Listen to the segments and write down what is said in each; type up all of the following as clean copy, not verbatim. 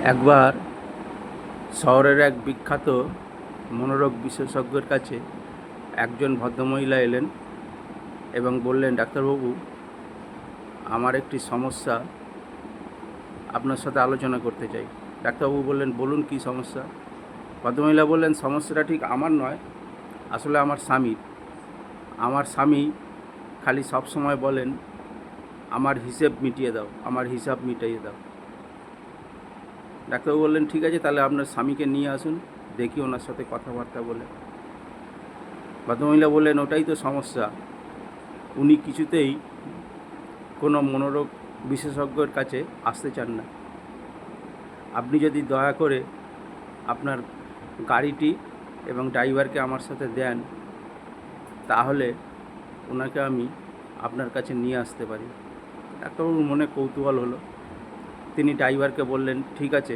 একবার শহরের এক বিখ্যাত মনোরোগ বিশেষজ্ঞের কাছে একজন ভদ্রমহিলা এলেন এবং বললেন, ডাক্তারবাবু, আমার একটি সমস্যা আপনার সাথে আলোচনা করতে চাই। ডাক্তারবাবু বললেন, বলুন কী সমস্যা। ভদ্রমহিলা বললেন, সমস্যাটা ঠিক আমার নয়, আসলে আমার স্বামীর। আমার স্বামী খালি সব সময় বলেন, আমার হিসেব মিটিয়ে দাও, আমার হিসাব মিটিয়ে দাও। ডাক্তারবাবু বললেন, ঠিক আছে, তাহলে আপনার স্বামীকে নিয়ে আসুন, দেখি ওনার সাথে কথাবার্তা বলে। ভদ্রমহিলা বললেন, ওটাই তো সমস্যা, উনি কিছুতেই কোনো মনোরোগ বিশেষজ্ঞের কাছে আসতে চান না। আপনি যদি দয়া করে আপনার গাড়িটি এবং ড্রাইভারকে আমার সাথে দেন, তাহলে ওনাকে আমি আপনার কাছে নিয়ে আসতে পারি। ডাক্তারবাবুর মনে কৌতূহল হলো। তিনি ড্রাইভারকে বললেন, ঠিক আছে,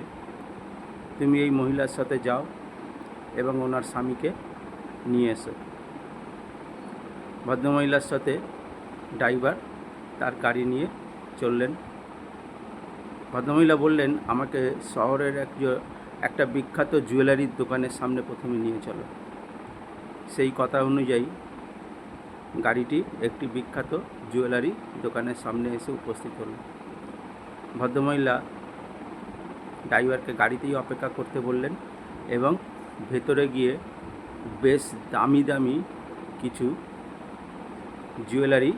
তুমি এই মহিলার সাথে যাও এবং ওনার স্বামীকে নিয়ে এসো। ভদ্রমহিলার সাথে ড্রাইভার তার গাড়ি নিয়ে চললেন। ভদ্রমহিলা বললেন, আমাকে শহরের একটা বিখ্যাত জুয়েলারির দোকানের সামনে প্রথমে নিয়ে চলো। সেই কথা অনুযায়ী গাড়িটি একটি বিখ্যাত জুয়েলারি দোকানের সামনে এসে উপস্থিত হল। ভদ্রমহিলা ড্রাইভারকে গাড়িতেই অপেক্ষা করতে বললেন এবং ভেতরে গিয়ে বেশ দামি দামি কিছু জুয়েলারি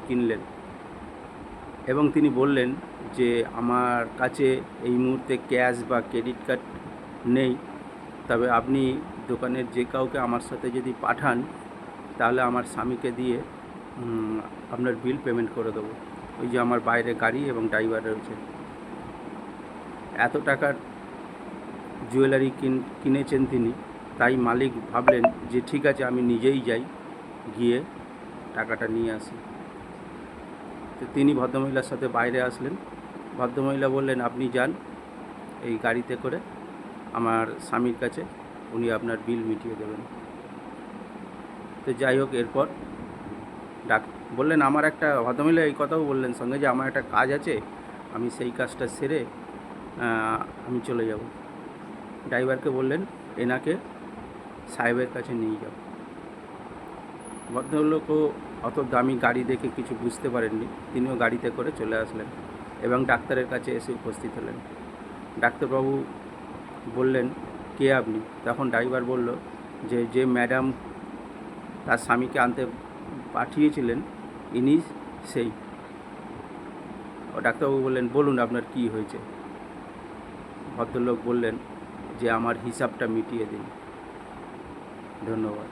কিনলেন এবং তিনি বললেন যে, আমার কাছে এই মুহূর্তে ক্যাশ বা ক্রেডিট কার্ড নেই, তবে আপনি দোকানের যে কাউকে আমার সাথে যদি পাঠান, তাহলে আমার স্বামীকে দিয়ে আপনার বিল পেমেন্ট করে দেবো। ওই যে আমার বাইরে গাড়ি এবং ড্রাইভার রয়েছে। এত টাকার জুয়েলারি কিনেছেন তিনি, তাই মালিক ভাবলেন যে ঠিক আছে, আমি নিজেই যাই, গিয়ে টাকাটা নিয়ে আসি। তো তিনি ভদ্রমহিলার সাথে বাইরে আসলেন। ভদ্রমহিলা বললেন, আপনি যান এই গাড়িতে করে আমার স্বামীর কাছে, উনি আপনার বিল মিটিয়ে দেবেন। তো যাই হোক, এরপর বললেন, আমার একটা, ভদ্রমহিলা এই কথাও বললেন সঙ্গে, যে আমার একটা কাজ আছে, আমি সেই কাজটা সেরে আমি চলে যাব। ড্রাইভারকে বললেন, এনাকে সাহেবের কাছে নিয়ে যাও। ভদ্রলোকও অত দামি গাড়ি দেখে কিছু বুঝতে পারেননি, তিনিও গাড়িতে করে চলে আসলেন এবং ডাক্তারের কাছে এসে উপস্থিত হলেন। ডাক্তারবাবু বললেন, কে আপনি? তখন ড্রাইভার বলল যে ম্যাডাম তার স্বামীকে আনতে পাঠিয়েছিলেন, ইনি সেই। ডাক্তারবাবু বললেন, বলুন আপনার কী হয়েছে। ভদ্রলোক বললেন যে, আমার হিসাবটা মিটিয়ে দিন। ধন্যবাদ।